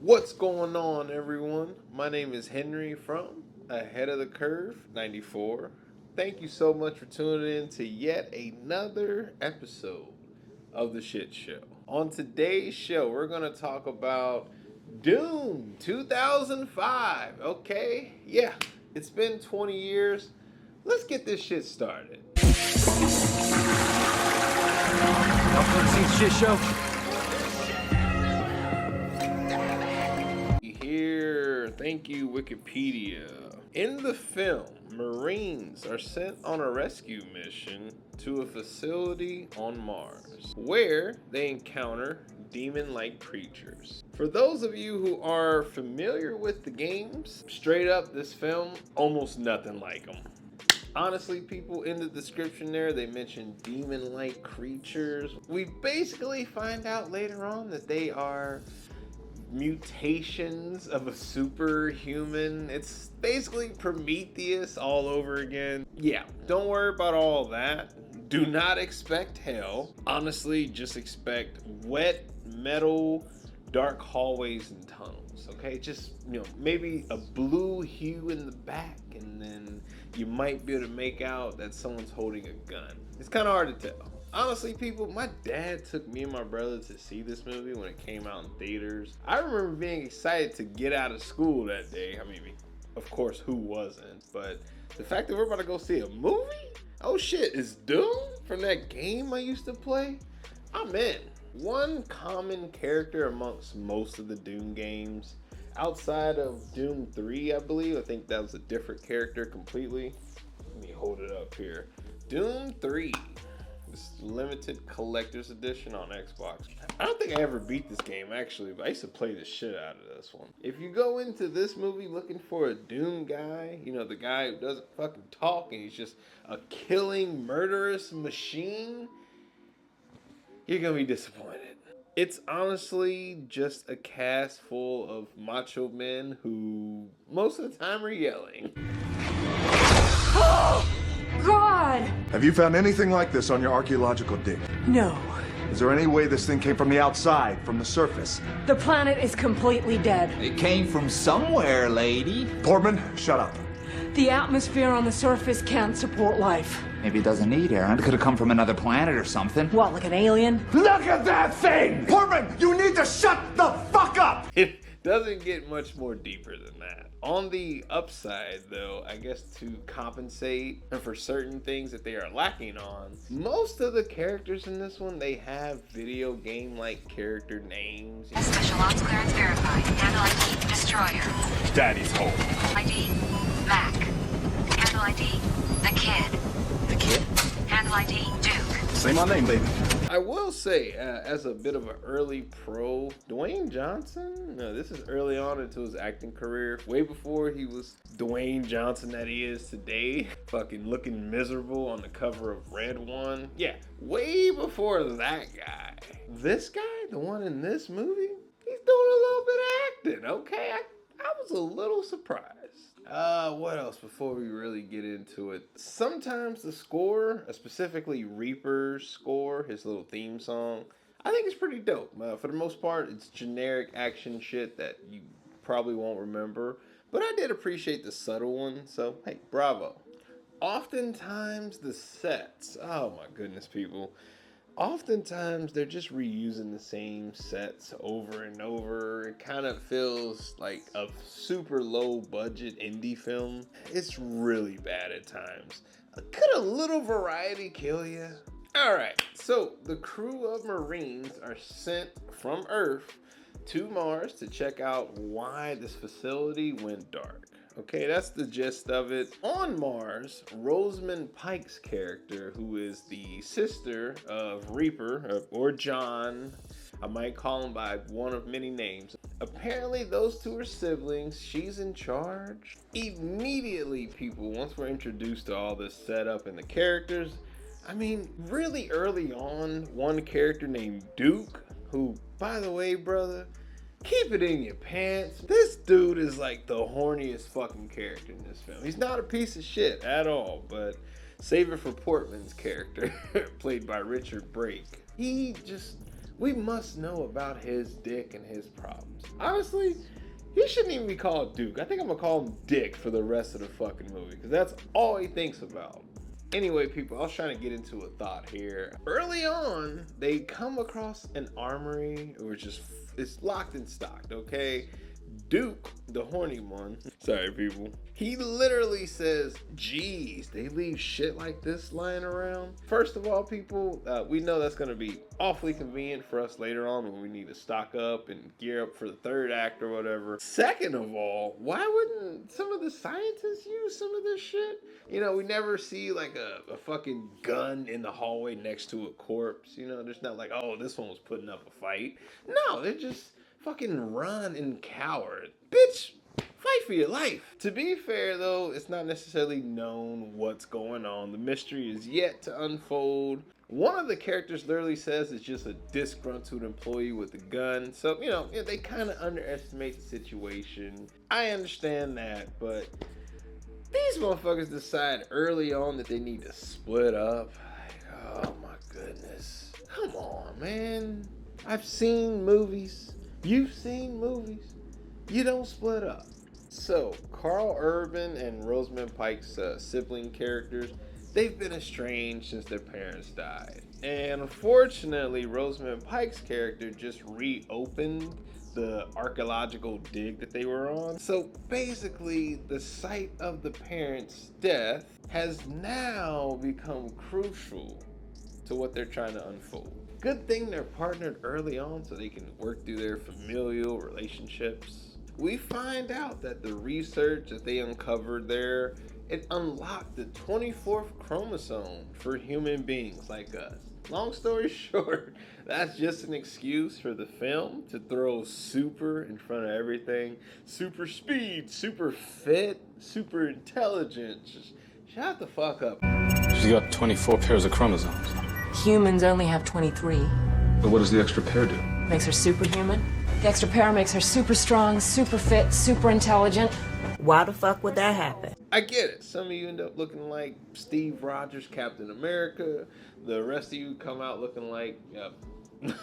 What's going on, everyone? My name is Henry from Ahead of the Curve 94. Thank you so much for tuning in to yet another episode of The Shit Show. On today's show, we're going to talk about Doom 2005. Okay? Yeah, it's been 20 years. Let's get this shit started. Y'all come see The Shit Show? Here, thank you, Wikipedia. In the film, Marines are sent on a rescue mission to a facility on Mars, where they encounter demon-like creatures. For those of you who are familiar with the games, straight up, this film, almost nothing like them. Honestly, people, in the description there, they mention demon-like creatures. We basically find out later on that they are mutations of a superhuman. It's basically Prometheus all over again. Yeah, don't worry about all that. Do not expect hell. Honestly, just expect wet metal, dark hallways and tunnels. Okay, just maybe a blue hue in the back, and then you might be able to make out that someone's holding a gun. It's kind of hard to tell. Honestly, people, my dad took me and my brother to see this movie when it came out in theaters. I remember being excited to get out of school that day. I mean, of course, who wasn't? But the fact that we're about to go see a movie? Oh shit, is Doom from that game I used to play? I'm in. One common character amongst most of the Doom games, outside of Doom 3, I believe. I think that was a different character completely. Let me hold it up here. Doom 3. This limited collector's edition on Xbox. I don't think I ever beat this game actually, but I used to play the shit out of this one. If you go into this movie looking for a Doom guy, the guy who doesn't fucking talk and he's just a killing, murderous machine, you're gonna be disappointed. It's honestly just a cast full of macho men who most of the time are yelling. God! Have you found anything like this on your archaeological dig? No. Is there any way this thing came from the outside, from the surface? The planet is completely dead. It came from somewhere, lady. Portman, shut up. The atmosphere on the surface can't support life. Maybe it doesn't need air. It could have come from another planet or something. What, like an alien? Look at that thing! Portman, you need to shut the fuck up! It doesn't get much more deeper than that. On the upside, though, I guess to compensate for certain things that they are lacking on, most of the characters in this one, they have video game-like character names. Special ops clearance verified. Handle ID, Destroyer. Daddy's home. ID, Mac. Handle ID, The Kid. The kid? Handle ID, Duke. Say my name, baby. I will say, as a bit of an early pro, Dwayne Johnson, this is early on into his acting career, way before he was Dwayne Johnson that he is today, fucking looking miserable on the cover of Red One. Yeah, way before that guy. This guy, the one in this movie, he's doing a little bit of acting, okay? I was a little surprised. What else before we really get into it? Sometimes the score, specifically Reaper's score, his little theme song, I think it's pretty dope. For the most part, it's generic action shit that you probably won't remember, but I did appreciate the subtle one, so hey, bravo. Oftentimes the sets, oh my goodness, people. Oftentimes they're just reusing the same sets over and over. It kind of feels like a super low budget indie film. It's really bad at times. Could a little variety kill you? Alright, so the crew of Marines are sent from Earth to Mars to check out why this facility went dark. Okay, that's the gist of it. On Mars, Rosamund Pike's character, who is the sister of Reaper, or John, I might call him by one of many names. Apparently, those two are siblings. She's in charge. Immediately, people, once we're introduced to all this setup and the characters, I mean, really early on, one character named Duke, who, by the way, brother, keep it in your pants. This dude is like the horniest fucking character in this film. He's not a piece of shit at all, but save it for Portman's character, played by Richard Brake. He just we must know about his dick and his problems. Honestly, he shouldn't even be called Duke. I think I'm gonna call him Dick for the rest of the fucking movie, because that's all he thinks about. Anyway, people, I was trying to get into a thought here. Early on, they come across an armory, which is it's locked and stocked, okay? Duke, the horny one, sorry people, he literally says, geez, they leave shit like this lying around. First of all, people, we know that's going to be awfully convenient for us later on when we need to stock up and gear up for the third act or whatever. Second of all, why wouldn't some of the scientists use some of this shit? You know, we never see like a fucking gun in the hallway next to a corpse. You know, there's not like, oh, this one was putting up a fight. No, they're just fucking run and cower. Bitch, fight for your life. To be fair though, it's not necessarily known what's going on. The mystery is yet to unfold. One of the characters literally says it's just a disgruntled employee with a gun. So, you know, they kind of underestimate the situation. I understand that, but these motherfuckers decide early on that they need to split up. Like, oh my goodness. Come on, man. I've seen movies. You've seen movies. You don't split up. So, Carl Urban and Rosamund Pike's sibling characters, they've been estranged since their parents died. And unfortunately, Rosamund Pike's character just reopened the archaeological dig that they were on. So basically, the site of the parents' death has now become crucial to what they're trying to unfold. Good thing they're partnered early on so they can work through their familial relationships. We find out that the research that they uncovered there, it unlocked the 24th chromosome for human beings like us. Long story short, that's just an excuse for the film to throw super in front of everything. Super speed, super fit, super intelligent. Just shut the fuck up. She's got 24 pairs of chromosomes. Humans only have 23. But what does the extra pair do? Makes her superhuman. The extra pair makes her super strong, super fit, super intelligent. Why the fuck would that happen? I get it. Some of you end up looking like Steve Rogers, Captain America. The rest of you come out looking like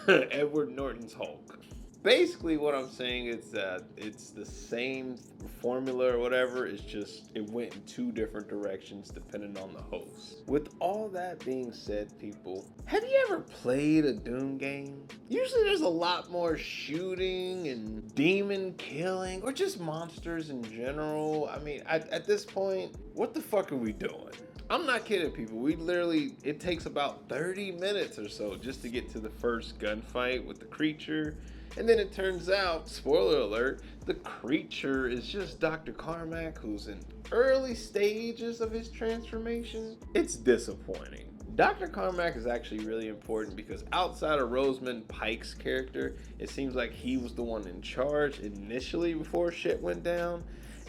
Edward Norton's Hulk. Basically, what I'm saying is that it's the same formula or whatever. It's just it went in two different directions depending on the host. With all that being said, people, have you ever played a Doom game? Usually there's a lot more shooting and demon killing or just monsters in general. I mean, at this point, what the fuck are we doing? I'm not kidding, people. We literally, it takes about 30 minutes or so just to get to the first gunfight with the creature. And then it turns out, spoiler alert, the creature is just Dr. Carmack, who's in early stages of his transformation. It's disappointing. Dr. Carmack is actually really important because outside of Rosamund Pike's character, it seems like he was the one in charge initially before shit went down.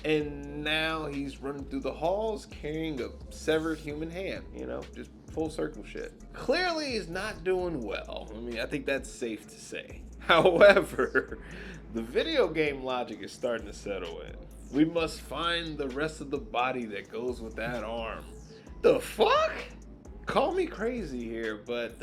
And now he's running through the halls carrying a severed human hand, you know, just full circle shit. Clearly he's not doing well. I mean, I think that's safe to say. However, the video game logic is starting to settle in. We must find the rest of the body that goes with that arm. The fuck? Call me crazy here, but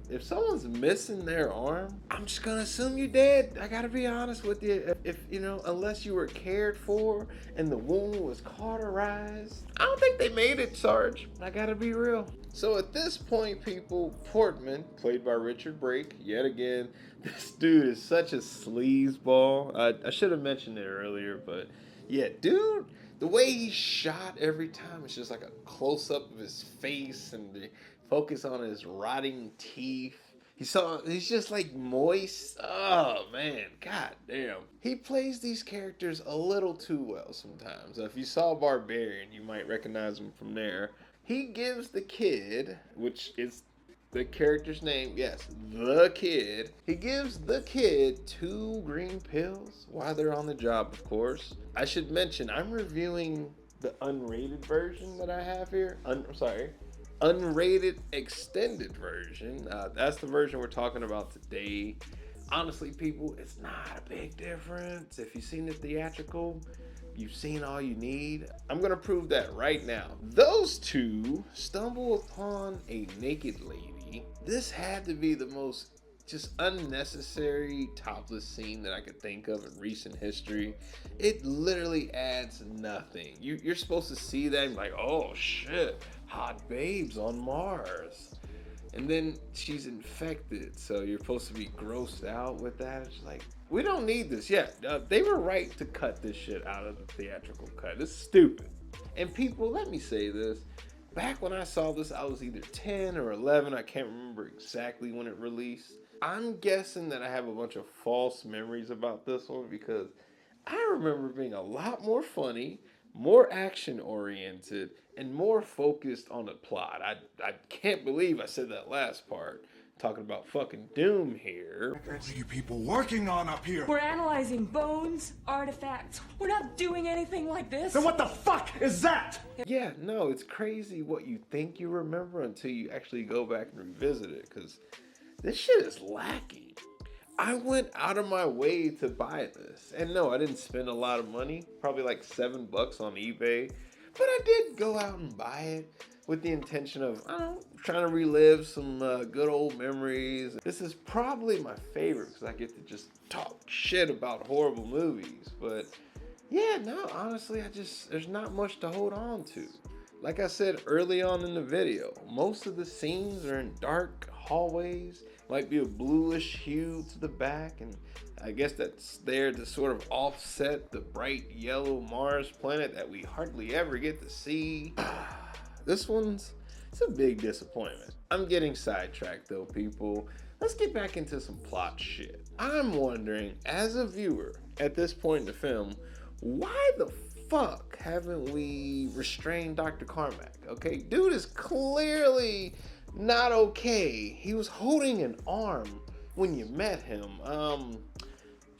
if someone's missing their arm, I'm just gonna assume you're dead. I gotta be honest with you. If you know, unless you were cared for and the wound was cauterized, I don't think they made it, Sarge. I gotta be real. So at this point, people, Portman, played by Richard Brake, yet again, this dude is such a sleazeball. I should have mentioned it earlier, but yeah, dude. The way he's shot every time, it's just like a close-up of his face and the focus on his rotting teeth. He's just like moist. Oh man, god damn. He plays these characters a little too well sometimes. If you saw Barbarian, you might recognize him from there. He gives the kid, which is the character's name, yes, the kid. He gives the kid 2 green pills while they're on the job, of course. I should mention, I'm reviewing the unrated version that I have here. Unrated extended version. That's the version we're talking about today. Honestly, people, it's not a big difference. If you've seen the theatrical, you've seen all you need. I'm gonna prove that right now. Those two stumble upon a naked lady. This had to be the most just unnecessary topless scene that I could think of in recent history. It literally adds nothing. You're supposed to see that and be like, oh shit, hot babes on Mars. And then she's infected, so you're supposed to be grossed out with that. It's like, we don't need this. Yeah, they were right to cut this shit out of the theatrical cut. It's stupid. And people, let me say this. Back when I saw this, I was either 10 or 11. I can't remember exactly when it released. I'm guessing that I have a bunch of false memories about this one because I remember being a lot more funny, more action oriented, and more focused on the plot. I can't believe I said that last part. Talking about fucking Doom here. What are you people working on up here? We're analyzing bones, artifacts. We're not doing anything like this. Then what the fuck is that? Yeah, no, it's crazy what you think you remember until you actually go back and revisit it, because this shit is lacking. I went out of my way to buy this. And no, I didn't spend a lot of money, probably like $7 on eBay. But I did go out and buy it with the intention of, I don't know, trying to relive some good old memories. This is probably my favorite because I get to just talk shit about horrible movies. But yeah, no, honestly, there's not much to hold on to. Like I said early on in the video, most of the scenes are in dark hallways, might be a bluish hue to the back, and I guess that's there to sort of offset the bright yellow Mars planet that we hardly ever get to see. It's a big disappointment. I'm getting sidetracked though, people. Let's get back into some plot shit. I'm wondering, as a viewer, at this point in the film, why the fuck haven't we restrained Dr. Carmack? Okay, dude is clearly not okay. He was holding an arm when you met him.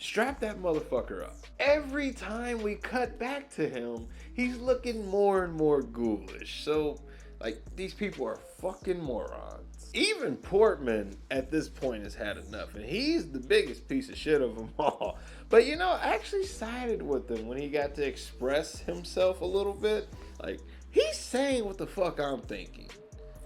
Strap that motherfucker up. Every time we cut back to him, he's looking more and more ghoulish. So, like, these people are fucking morons. Even Portman at this point has had enough, and he's the biggest piece of shit of them all. But you know, I actually sided with him when he got to express himself a little bit. Like, he's saying what the fuck I'm thinking.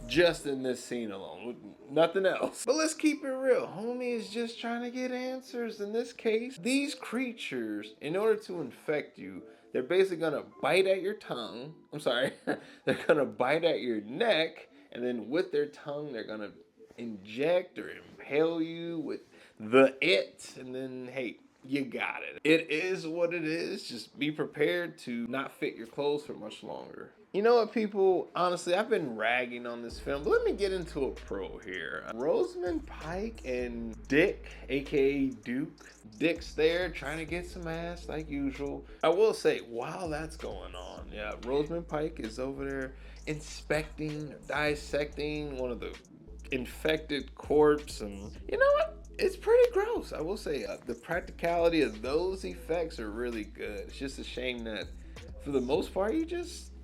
Just in this scene alone, with nothing else. But let's keep it real. Homie is just trying to get answers in this case. These creatures, in order to infect you, they're basically gonna bite at your tongue. I'm sorry. They're gonna bite at your neck, and then with their tongue, they're gonna inject or impale you with the it, and then, hey, you got it. It is what it is. Just be prepared to not fit your clothes for much longer. You know what, people? Honestly, I've been ragging on this film, but let me get into a pro here. Rosamund Pike and Dick, aka Duke. Dick's there trying to get some ass like usual. I will say, while that's going on, yeah, Rosamund Pike is over there inspecting, dissecting one of the infected corpse, and you know what? It's pretty gross. I will say the practicality of those effects are really good. It's just a shame that for the most part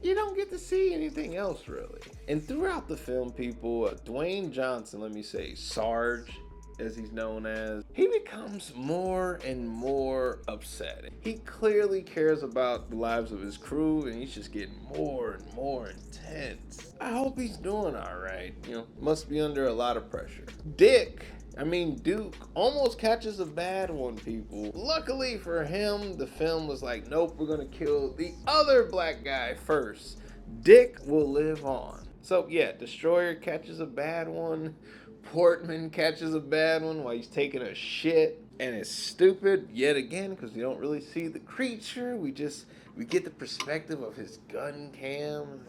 you don't get to see anything else really. And throughout the film, people, Dwayne Johnson, let me say, Sarge, as he's known as, he becomes more and more upset. He clearly cares about the lives of his crew, and he's just getting more and more intense. I hope he's doing all right. You know, must be under a lot of pressure. Duke almost catches a bad one, people. Luckily for him, the film was like, nope, we're gonna kill the other black guy first. Dick will live on. So yeah, Destroyer catches a bad one. Portman catches a bad one while he's taking a shit. And it's stupid yet again because we don't really see the creature. We get the perspective of his gun cam.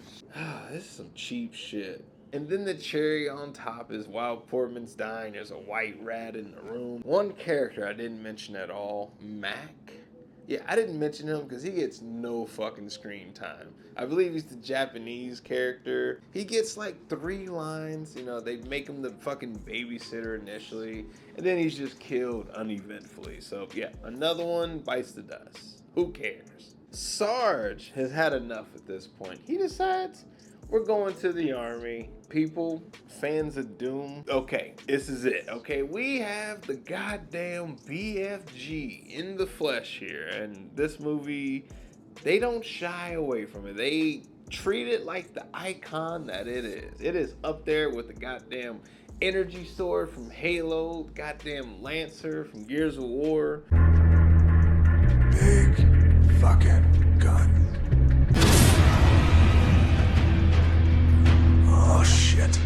This is some cheap shit. And then the cherry on top is while Portman's dying, there's a white rat in the room. One character I didn't mention at all, Mac. Yeah, I didn't mention him because he gets no fucking screen time. I believe he's the Japanese character. He gets like 3 lines. You know, they make him the fucking babysitter initially, and then he's just killed uneventfully. So yeah, another one bites the dust. Who cares? Sarge has had enough at this point. He decides, we're going to the army. People, fans of Doom, okay, this is it, okay? We have the goddamn BFG in the flesh here, and this movie, they don't shy away from it. They treat it like the icon that it is. It is up there with the goddamn energy sword from Halo, goddamn Lancer from Gears of War. Big fucking gun. Oh shit.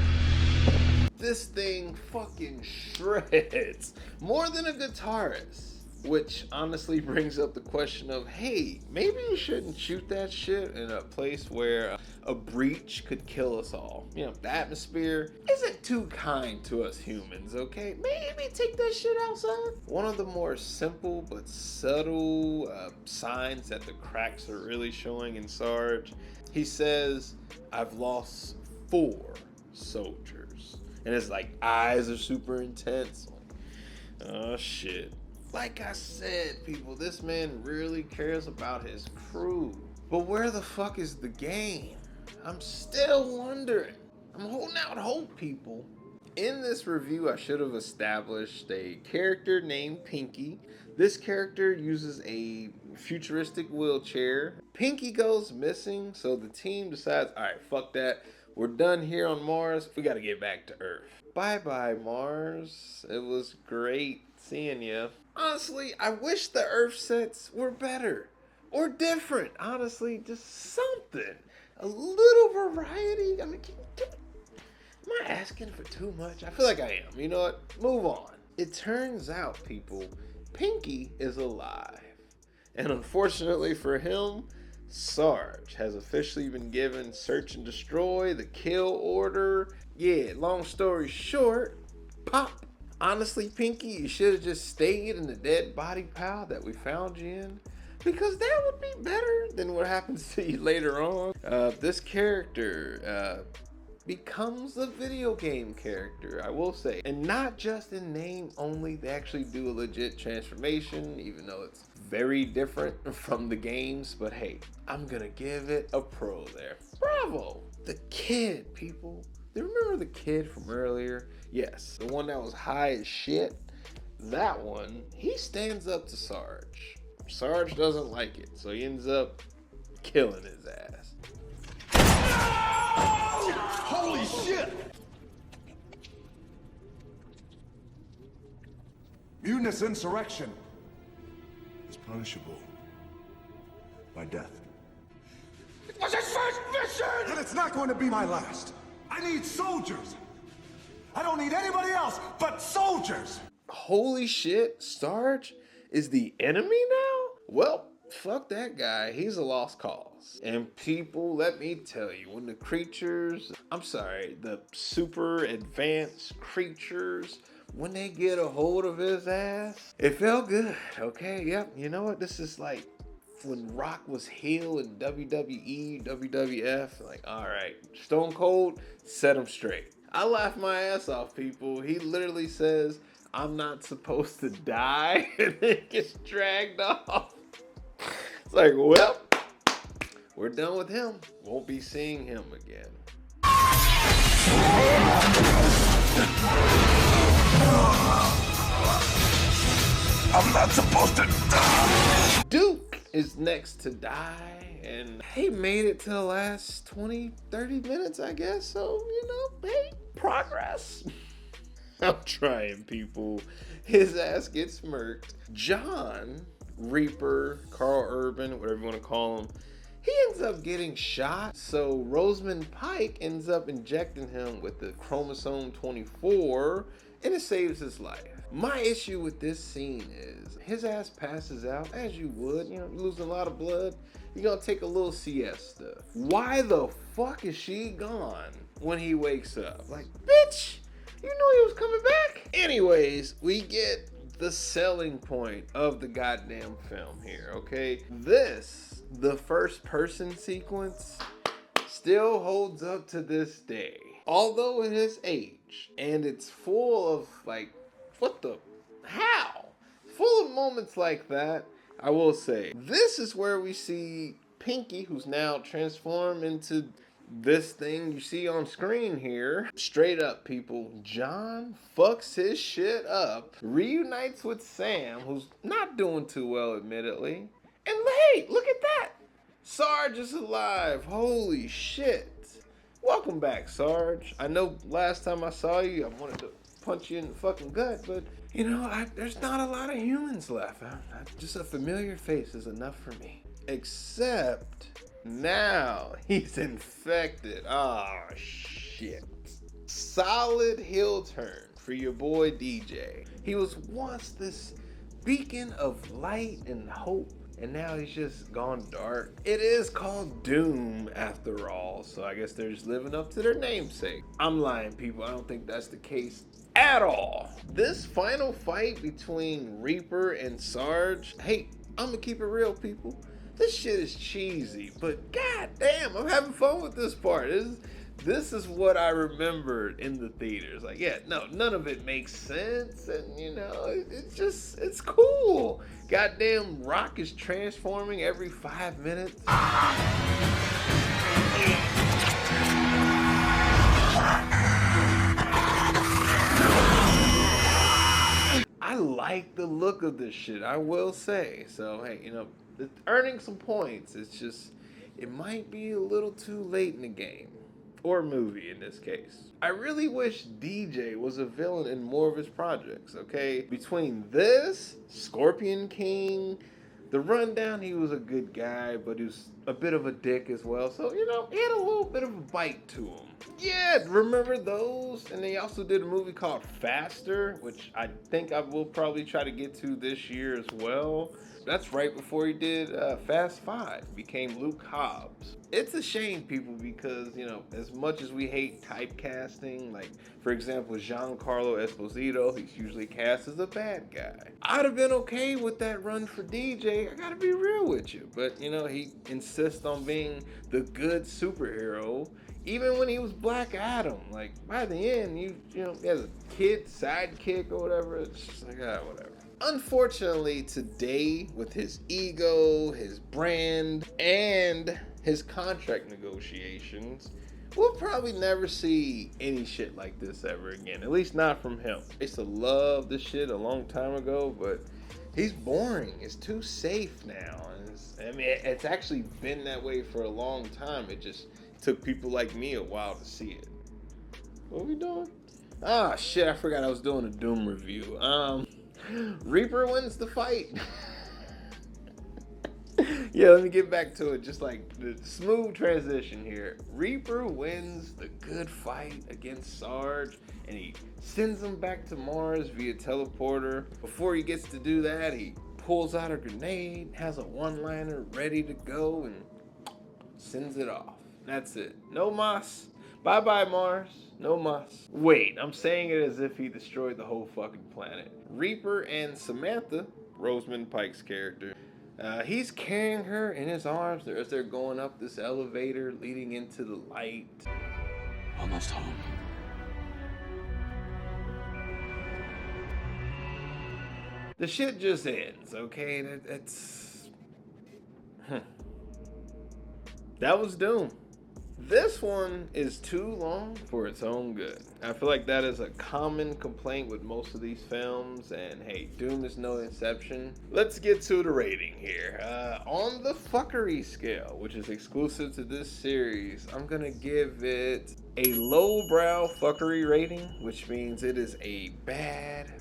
This thing fucking shreds more than a guitarist. Which honestly brings up the question of, hey, maybe you shouldn't shoot that shit in a place where a breach could kill us all. You know, the atmosphere isn't too kind to us humans, okay? Maybe take that shit outside. One of the more simple but subtle signs that the cracks are really showing in Sarge, he says, I've lost 4 soldiers. And his like eyes are super intense. Like, oh shit. Like I said, people, this man really cares about his crew. But where the fuck is the game? I'm still wondering. I'm holding out hope, people. In this review, I should have established a character named Pinky. This character uses a futuristic wheelchair. Pinky goes missing, so the team decides, all right, fuck that. We're done here on Mars. We gotta get back to Earth. Bye-bye, Mars. It was great seeing you. Honestly, I wish the Earth sets were better or different. Honestly, just something. A little variety. I mean, am I asking for too much? I feel like I am. You know what? Move on. It turns out, people, Pinky is alive. And unfortunately for him, Sarge has officially been given search and destroy, the kill order. Yeah, long story short, pop. Honestly, Pinky, you should have just stayed in the dead body pile that we found you in, because that would be better than what happens to you later on. This character becomes a video game character, I will say. And not just in name only, they actually do a legit transformation, even though it's very different from the games. But hey, I'm gonna give it a pro there. Bravo! The kid, people. Do you remember the kid from earlier? Yes, the one that was high as shit. That one, he stands up to Sarge. Sarge doesn't like it, so he ends up killing his ass. Holy shit! Mutinous insurrection is punishable by death. It was his first mission! And it's not going to be my last. I need soldiers. I don't need anybody else but soldiers. Holy shit, Sarge is the enemy now? Well, fuck that guy. He's a lost cause. And people, let me tell you, when the creatures, the super advanced creatures, when they get a hold of his ass, it felt good, okay? Yep, you know what? This is like when Rock was heel in WWE, WWF. Like, all right, Stone Cold, set him straight. I laughed my ass off, people. He literally says, I'm not supposed to die, and then gets dragged off. It's like, well, we're done with him. Won't be seeing him again. I'm not supposed to die. Duke is next to die, and he made it to the last 20-30 minutes, I guess. So, you know, hey, progress. I'm trying, people. His ass gets murked. John Reaper, Carl Urban, whatever you want to call him, he ends up getting shot. So Rosamund Pike ends up injecting him with the chromosome 24, and it saves his life. My issue with this scene is his ass passes out, as you would, you know, losing a lot of blood. You're gonna take a little siesta. Why the fuck is she gone when he wakes up? Like, bitch, you knew he was coming back. Anyways, we get the selling point of the goddamn film here, okay? This, the first person sequence, still holds up to this day. Although it has aged, and it's full of like, what the, how? Full of moments like that. I will say, this is where we see Pinky, who's now transformed into this thing you see on screen here. Straight up, people, John fucks his shit up, reunites with Sam, who's not doing too well, admittedly. And hey, look at that! Sarge is alive. Holy shit. Welcome back, Sarge. I know last time I saw you, I wanted to punch you in the fucking gut, but you know, there's not a lot of humans left. Just a familiar face is enough for me. Except now he's infected. Oh shit. Solid heel turn for your boy DJ. He was once this beacon of light and hope, and now he's just gone dark. It is called Doom after all, so I guess they're just living up to their namesake. I'm lying, people. I don't think that's the case at all. This final fight between Reaper and Sarge, hey, I'm gonna keep it real, people. This shit is cheesy, but god damn, I'm having fun with this part. This is what I remembered in the theaters. Like, yeah, no, none of it makes sense, and you know, it's cool. Goddamn, Rock is transforming every 5 minutes. I like the look of this shit, I will say. So, hey, you know, it's earning some points. It's just, it might be a little too late in the game. Or movie in this case. I really wish DJ was a villain in more of his projects, okay? Between this, Scorpion King, The Rundown, he was a good guy, but he was a bit of a dick as well. So, you know, he had a little bit of a bite to him. Yeah, remember those? And they also did a movie called Faster, which I think I will probably try to get to this year as well. That's right before he did Fast 5, became Luke Hobbs. It's a shame, people, because, you know, as much as we hate typecasting, like, for example, Giancarlo Esposito, he's usually cast as a bad guy. I'd have been okay with that run for DJ, I gotta be real with you. But, you know, he insists on being the good superhero, even when he was Black Adam. Like, by the end, you know, he has a kid sidekick or whatever, it's just like, whatever. Unfortunately, today, with his ego, his brand, and his contract negotiations, we'll probably never see any shit like this ever again. At least not from him. I used to love this shit a long time ago, but he's boring. It's too safe now. It's actually been that way for a long time. It just took people like me a while to see it. What are we doing? Ah, shit, I forgot I was doing a Doom review. Reaper wins the fight. Yeah, let me get back to it. Just like the smooth transition here. Reaper wins the good fight against Sarge, and he sends him back to Mars via teleporter. Before he gets to do that, he pulls out a grenade, has a one-liner ready to go, and sends it off. That's it. No mas. Bye-bye, Mars. No mas. Wait, I'm saying it as if he destroyed the whole fucking planet. Reaper and Samantha, Rosamund Pike's character, he's carrying her in his arms as they're going up this elevator leading into the light. Almost home. The shit just ends, okay? That was Doom. This one is too long for its own good. I feel like that is a common complaint with most of these films, and hey, Doom is no exception. Let's get to the rating here. On the fuckery scale, which is exclusive to this series, I'm gonna give it a lowbrow fuckery rating, which means it is a bad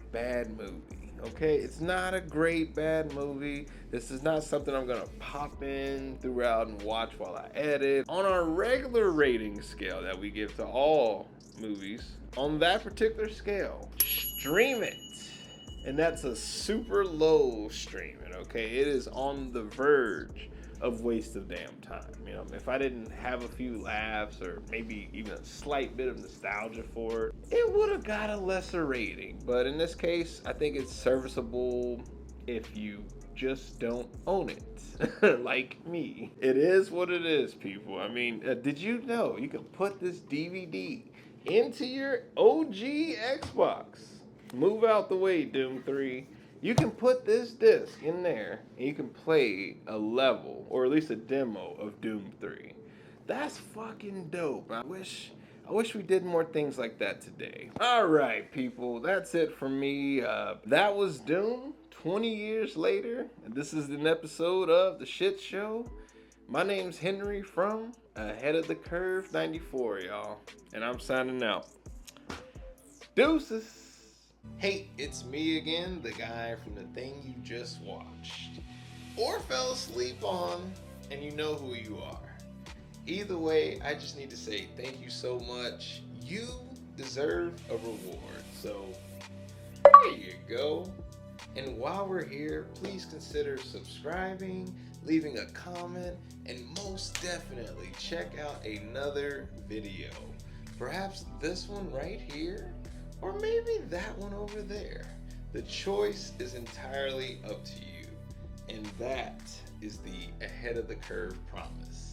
movie. Okay, it's not a great bad movie. This is not something I'm gonna pop in throughout and watch while I edit. On our regular rating scale that we give to all movies, on that particular scale, stream it. And that's a super low stream it, okay? It is on the verge of waste of damn time. You know, if I didn't have a few laughs or maybe even a slight bit of nostalgia for it, it would have got a lesser rating. But in this case, I think it's serviceable if you just don't own it. Like me. It is what it is, people. I mean, did you know you can put this DVD into your OG Xbox? Move out the way, Doom 3. You can put this disc in there and you can play a level or at least a demo of Doom 3. That's fucking dope. I wish we did more things like that today. All right, people, that's it for me. That was Doom 20 years later. And this is an episode of The Shit Show. My name's Henry from Ahead of the Curve 94, y'all. And I'm signing out. Deuces. Hey, it's me again, the guy from the thing you just watched. Or fell asleep on, and you know who you are. Either way, I just need to say thank you so much. You deserve a reward. So, there you go. And while we're here, please consider subscribing, leaving a comment, and most definitely check out another video. Perhaps this one right here, or maybe that one over there. The choice is entirely up to you. And that is the Ahead of the Curve promise.